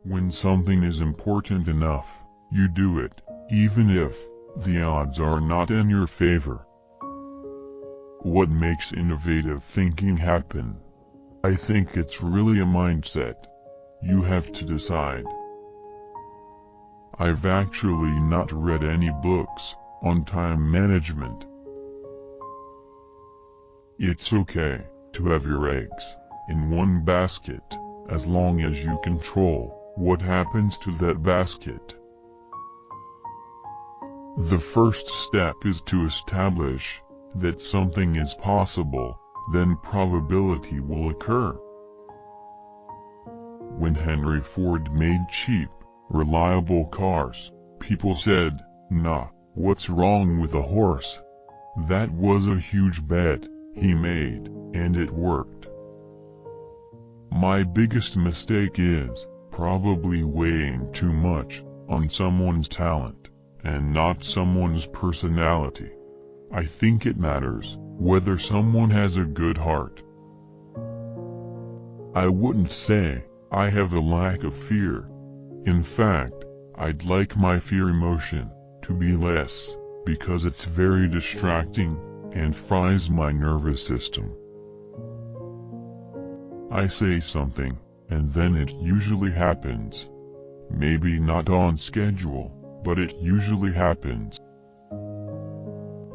When something is important enough, you do it, even if the odds are not in your favor. What makes innovative thinking happen? I think it's really a mindset. You have to decide. I've actually not read any books on time management. It's okay to have your eggs in one basket, as long as you control what happens to that basket. The first step is to establish that something is possible, then probability will occur. When Henry Ford made cheap, reliable cars, people said, "Nah, what's wrong with a horse?" That was a huge bet he made, and it worked. My biggest mistake is probably weighing too much on someone's talent and not someone's personality. I think it matters whether someone has a good heart. I wouldn't say I have a lack of fear. In fact, I'd like my fear emotion to be less, because it's very distracting and fries my nervous system. I say something, and then it usually happens. Maybe not on schedule, but it usually happens.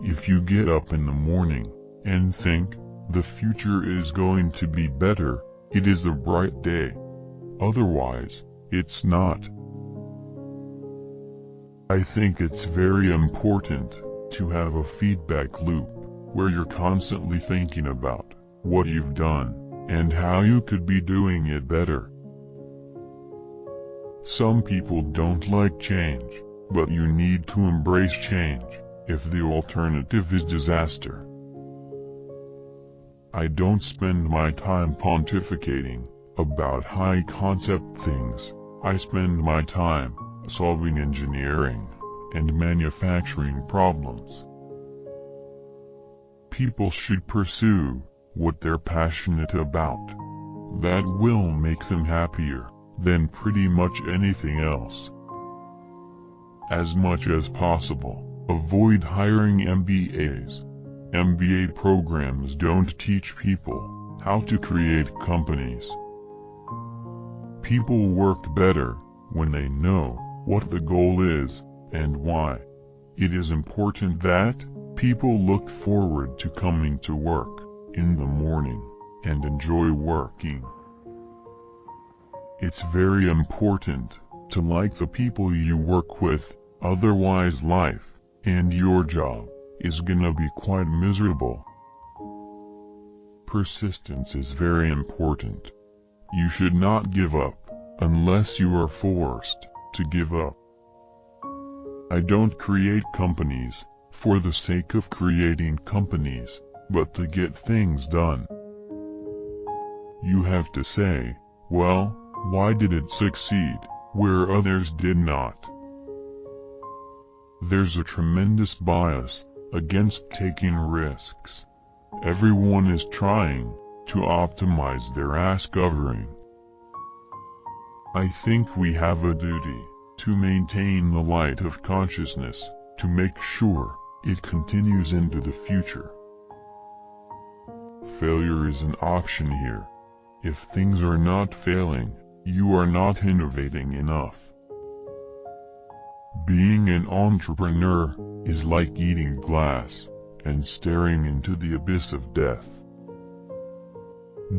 If you get up in the morning and think the future is going to be better, it is a bright day. Otherwise, it's not. I think it's very important to have a feedback loop where you're constantly thinking about what you've done and how you could be doing it better. Some people don't like change, but you need to embrace change if the alternative is disaster. I don't spend my time pontificating about high-concept things. I spend my time solving engineering and manufacturing problems. People should pursue what they're passionate about. That will make them happier than pretty much anything else. As much as possible, avoid hiring MBAs. MBA programs don't teach people how to create companies. People work better when they know what the goal is and why. It is important that people look forward to coming to work in the morning and enjoy working. It's very important to like the people you work with, otherwise life and your job is gonna be quite miserable. Persistence is very important. You should not give up unless you are forced to give up. I don't create companies for the sake of creating companies, but to get things done. You have to say, well, why did it succeed where others did not? There's a tremendous bias against taking risks. Everyone is trying to optimize their ass covering. I think we have a duty to maintain the light of consciousness, to make sure it continues into the future. Failure is an option here. If things are not failing, you are not innovating enough. Being an entrepreneur is like eating glass and staring into the abyss of death.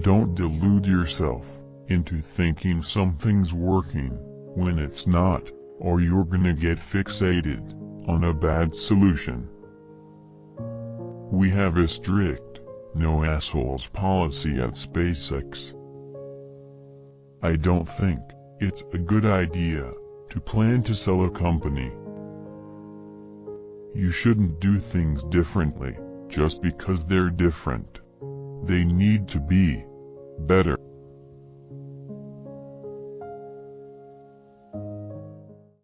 Don't delude yourself into thinking something's working when it's not, or you're gonna get fixated on a bad solution. We have a strict no assholes policy at SpaceX. I don't think it's a good idea to plan to sell a company. You shouldn't do things differently just because they're different. They need to be better.